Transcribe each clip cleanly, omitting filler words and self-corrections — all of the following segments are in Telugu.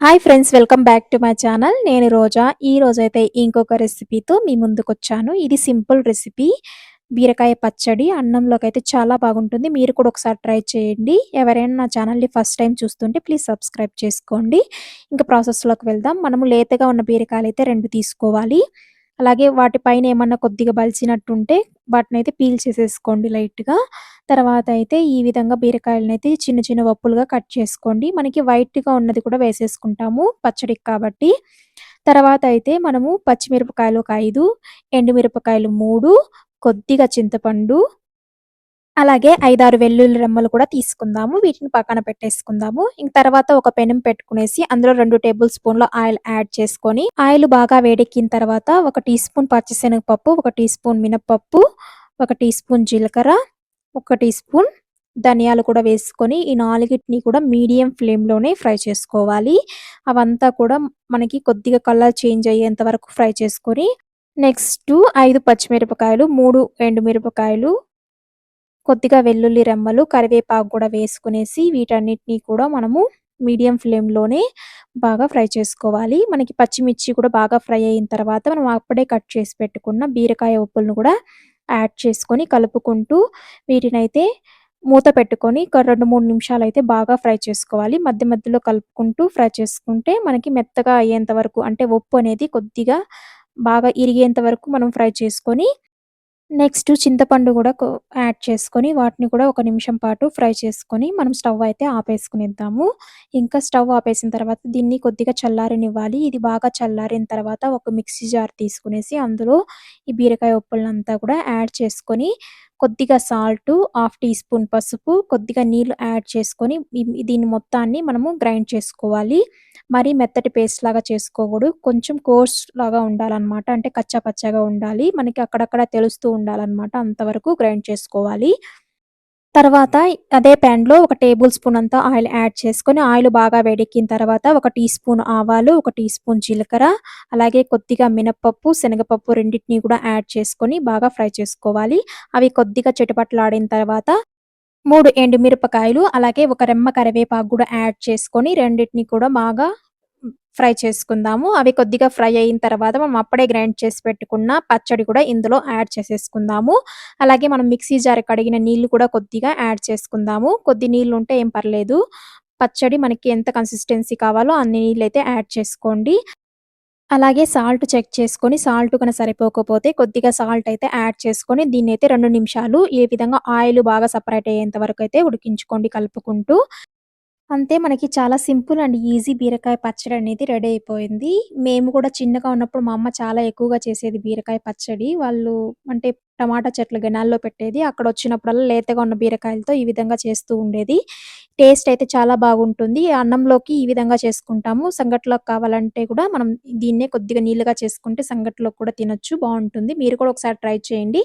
Hi friends, welcome back to my channel. నేను రోజా. ఈ రోజైతే ఇంకొక రెసిపీతో మీ ముందుకొచ్చాను. ఇది సింపుల్ రెసిపీ. బీరకాయ పచ్చడి అన్నంలోకైతే చాలా బాగుంటుంది. మీరు కూడా ఒకసారి ట్రై చేయండి. ఎవరైనా నా ఛానల్‌ని ఫస్ట్ టైమ్ చూస్తుంటే ప్లీజ్ సబ్స్క్రైబ్ చేసుకోండి. ఇంక ప్రాసెస్‌లోకి వెళ్దాం. మనము లేతగా ఉన్న బీరకాయలైతే 2 తీసుకోవాలి. అలాగే వాటి పైన ఏమన్నా కొద్దిగా బలిసినట్టుంటే వాటినైతే పీల్ చేసేసుకోండి లైట్‌గా. తర్వాత అయితే ఈ విధంగా బీరకాయలనైతే చిన్న చిన్న వప్పులుగా కట్ చేసుకోండి. మనకి వైట్‌గా ఉన్నది కూడా వేసేసుకుంటాము పచ్చడికి కాబట్టి. తర్వాత అయితే మనము పచ్చిమిరపకాయలు ఒక 5, ఎండుమిరపకాయలు 3, కొద్దిగా చింతపండు, అలాగే 5, 6 వెల్లుల్లి రెమ్మలు కూడా తీసుకుందాము. వీటిని పక్కన పెట్టేసుకుందాము. ఇంక తర్వాత ఒక పెనం పెట్టుకునేసి అందులో 2 టేబుల్ స్పూన్‌ల ఆయిల్ యాడ్ చేసుకొని, ఆయిల్ బాగా వేడెక్కిన తర్వాత ఒక టీ స్పూన్ పచ్చిశనగపప్పు, ఒక టీ స్పూన్ మినపప్పు, ఒక టీ స్పూన్ జీలకర్ర, ఒక టీ స్పూన్ ధనియాలు కూడా వేసుకొని, ఈ నాలుగిటిని కూడా మీడియం ఫ్లేమ్‌లోనే ఫ్రై చేసుకోవాలి. అవంతా కూడా మనకి కొద్దిగా కలర్ చేంజ్ అయ్యేంత వరకు ఫ్రై చేసుకొని, నెక్స్టు 5 పచ్చిమిరపకాయలు, 3 ఎండుమిరపకాయలు, కొద్దిగా వెల్లుల్లి రెమ్మలు, కరివేపాకు కూడా వేసుకునేసి వీటన్నిటిని కూడా మనము మీడియం ఫ్లేమ్‌లోనే బాగా ఫ్రై చేసుకోవాలి. మనకి పచ్చిమిర్చి కూడా బాగా ఫ్రై అయిన తర్వాత మనం అప్పుడే కట్ చేసి పెట్టుకున్న బీరకాయ ఉప్పులను కూడా యాడ్ చేసుకొని కలుపుకుంటూ వీటినైతే మూత పెట్టుకొని ఒక 2, 3 నిమిషాలైతే బాగా ఫ్రై చేసుకోవాలి. మధ్య మధ్యలో కలుపుకుంటూ ఫ్రై చేసుకుంటే మనకి మెత్తగా అయ్యేంత వరకు అంటే ఉప్పు అనేది కొద్దిగా బాగా ఇరిగేంత వరకు మనం ఫ్రై చేసుకొని నెక్స్ట్ చింతపండు గూడా యాడ్ చేసుకొని, వాటిని కూడా ఒక నిమిషం పాటు ఫ్రై చేసుకొని, మనం స్టవ్ అయితే ఆపేసుకునిద్దాము. ఇంకా స్టవ్ ఆపేసిన తర్వాత దీన్ని కొద్దిగా చల్లారనివ్వాలి. ఇది బాగా చల్లారిన తర్వాత ఒక మిక్సీ జార్ తీసుకునేసి, అందులో ఈ బీరకాయ ఉప్పులనంతా కూడా యాడ్ చేసుకొని, కొద్దిగా సాల్టు, హాఫ్ టీ స్పూన్ పసుపు, కొద్దిగా నీళ్లు యాడ్ చేసుకొని, దీన్ని మొత్తాన్ని మనము గ్రైండ్ చేసుకోవాలి. మరీ మెత్తటి పేస్ట్ లాగా చేసుకోకూడదు. కొంచెం కోర్స్ లాగా ఉండాలనమాట. అంటే కచ్చా పచ్చాగా ఉండాలి. మనకి అక్కడక్కడ తెలుస్తూ ఉండాలనమాట. అంతవరకు గ్రైండ్ చేసుకోవాలి. తర్వాత అదే ప్యాన్‌లో ఒక టేబుల్ స్పూన్ అంతా ఆయిల్ యాడ్ చేసుకొని, ఆయిల్ బాగా వేడెక్కిన తర్వాత ఒక టీ స్పూన్ ఆవాలు, ఒక టీ స్పూన్ జీలకర్ర, అలాగే కొద్దిగా మినపప్పు, శనగపప్పు రెండిటిని కూడా యాడ్ చేసుకొని బాగా ఫ్రై చేసుకోవాలి. అవి కొద్దిగా చిటపటలాడిన తర్వాత 3 ఎండుమిరపకాయలు, అలాగే ఒక రెమ్మ కరివేపాకు గూడా యాడ్ చేసుకొని రెండిటిని కూడా బాగా ఫ్రై చేసుకుందాము. అవి కొద్దిగా ఫ్రై అయిన తర్వాత మనం అప్పుడే గ్రైండ్ చేసి పెట్టుకున్న పచ్చడి కూడా ఇందులో యాడ్ చేసేసుకుందాము. అలాగే మనం మిక్సీ జార్ కడిగిన నీళ్లు కూడా కొద్దిగా యాడ్ చేసుకుందాము. కొద్ది నీళ్లుంటే ఏం పర్లేదు. పచ్చడి మనకి ఎంత కన్సిస్టెన్సీ కావాలో అన్ని నీళ్లయితే యాడ్ చేసుకోండి. అలాగే సాల్ట్ చెక్ చేసుకొని, సాల్ట్ గన సరిపోకపోతే కొద్దిగా సాల్ట్ అయితే యాడ్ చేసుకొని, దీన్నైతే 2 నిమిషాలు ఈ విధంగా ఆయిల్ బాగా సెపరేట్ అయ్యేంత వరకైతే ఉడికించుకోండి కలుపుకుంటూ. అంతే మనకి చాలా సింపుల్ అండ్ ఈజీ బీరకాయ పచ్చడి అనేది రెడీ అయిపోయింది. మేము కూడా చిన్నగా ఉన్నప్పుడు మా అమ్మ చాలా ఎక్కువగా చేసేది బీరకాయ పచ్చడి. వాళ్ళు అంటే టమాటా చెట్లు గెనాల్లో పెట్టేది. అక్కడొచ్చినప్పుడల్లా లేతగా ఉన్న బీరకాయలతో ఈ విధంగా చేస్తూ ఉండేది. టేస్ట్ అయితే చాలా బాగుంటుంది. అన్నంలోకి ఈ విధంగా చేసుకుంటాము. సంగట్లోకి కావాలంటే కూడా మనం దీన్నే కొద్దిగా నీళ్లుగా చేసుకుంటే సంగట్లోకి కూడా తినొచ్చు. బావుంటుంది. మీరు కూడా ఒకసారి ట్రై చేయండి.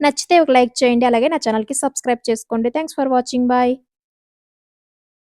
నచ్చితే ఒక లైక్ చేయండి. అలాగే నా ఛానెల్‌కి సబ్స్క్రైబ్ చేసుకోండి. Thanks for watching. బాయ్.